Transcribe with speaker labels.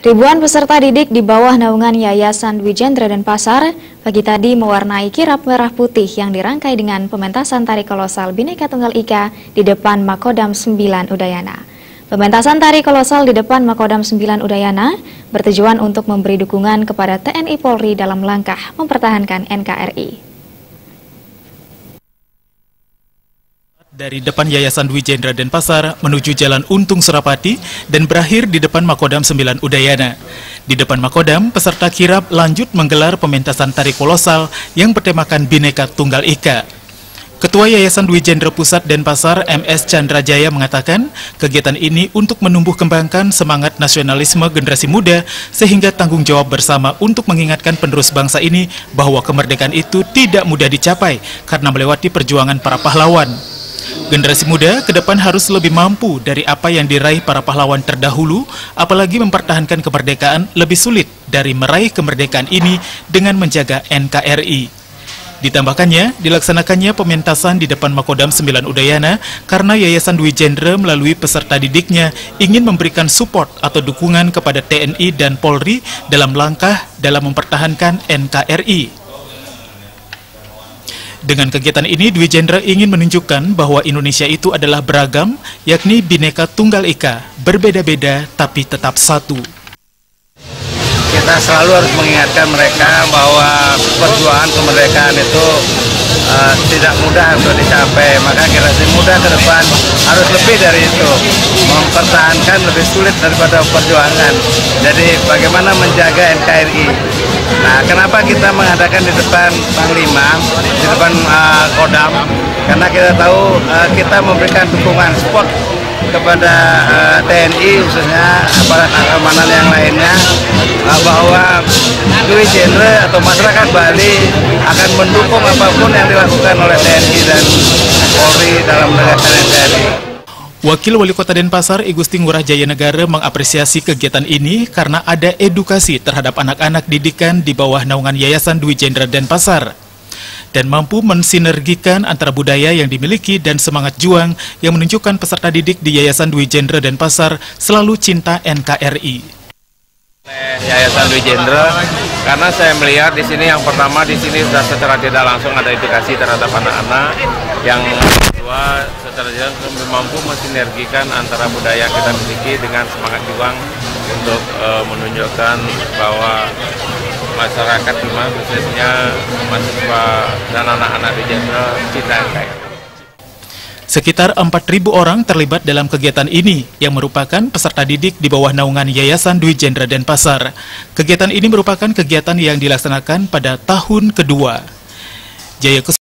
Speaker 1: Ribuan peserta didik di bawah naungan Yayasan Dwi Jendra Denpasar pagi tadi mewarnai kirap merah putih yang dirangkai dengan pementasan tari kolosal Bhinneka Tunggal Ika di depan Makodam 9 Udayana. Pementasan tari kolosal di depan Makodam 9 Udayana bertujuan untuk memberi dukungan kepada TNI Polri dalam langkah mempertahankan NKRI.
Speaker 2: Dari depan Yayasan Dwi Jendra Denpasar menuju Jalan Untung Surapati dan berakhir di depan Makodam 9 Udayana. Di depan Makodam, peserta kirap lanjut menggelar pementasan tari kolosal yang bertemakan Bhinneka Tunggal Ika. Ketua Yayasan Dwi Jendra Pusat Denpasar MS Chandra Jaya mengatakan kegiatan ini untuk menumbuh kembangkan semangat nasionalisme generasi muda sehingga tanggung jawab bersama untuk mengingatkan penerus bangsa ini bahwa kemerdekaan itu tidak mudah dicapai karena melewati perjuangan para pahlawan. Generasi muda ke depan harus lebih mampu dari apa yang diraih para pahlawan terdahulu, apalagi mempertahankan kemerdekaan lebih sulit dari meraih kemerdekaan ini dengan menjaga NKRI. Ditambahkannya, dilaksanakannya pementasan di depan Makodam 9 Udayana karena Yayasan Dwi Jendra melalui peserta didiknya ingin memberikan support atau dukungan kepada TNI dan Polri dalam langkah dalam mempertahankan NKRI. Dengan kegiatan ini, Dwi Jendra ingin menunjukkan bahwa Indonesia itu adalah beragam, yakni Bhinneka Tunggal Ika, berbeda-beda tapi tetap satu.
Speaker 3: Kita selalu harus mengingatkan mereka bahwa perjuangan kemerdekaan itu tidak mudah untuk dicapai. Maka generasi muda ke depan harus lebih dari itu, mempertahankan lebih sulit daripada perjuangan. Jadi bagaimana menjaga NKRI. Nah, kenapa kita mengadakan di depan Panglima, di depan Kodam? Karena kita tahu kita memberikan dukungan support kepada TNI, khususnya aparat keamanan yang lainnya, bahwa Dwi Jendra atau masyarakat Bali akan mendukung apapun yang dilakukan oleh TNI dan Polri dalam menegakkan NKRI.
Speaker 2: Wakil Wali Kota Denpasar, I Gusti Ngurah Jaya Negara mengapresiasi kegiatan ini karena ada edukasi terhadap anak-anak didikan di bawah naungan Yayasan Dwi Jendra Denpasar dan mampu mensinergikan antara budaya yang dimiliki dan semangat juang yang menunjukkan peserta didik di Yayasan Dwi Jendra Denpasar selalu cinta NKRI.
Speaker 3: Yayasan Dwi Jendra, karena saya melihat di sini yang pertama di sini sudah secara tidak langsung ada edukasi terhadap anak-anak, yang kedua secara tidak mampu mensinergikan antara budaya kita miliki dengan semangat juang untuk menunjukkan bahwa masyarakat khususnya mahasiswa dan anak-anak Dwi Jendra cinta NKRI.
Speaker 2: Sekitar 4.000 orang terlibat dalam kegiatan ini yang merupakan peserta didik di bawah naungan Yayasan Dwi Jendra Denpasar. Kegiatan ini merupakan kegiatan yang dilaksanakan pada tahun kedua. Jaya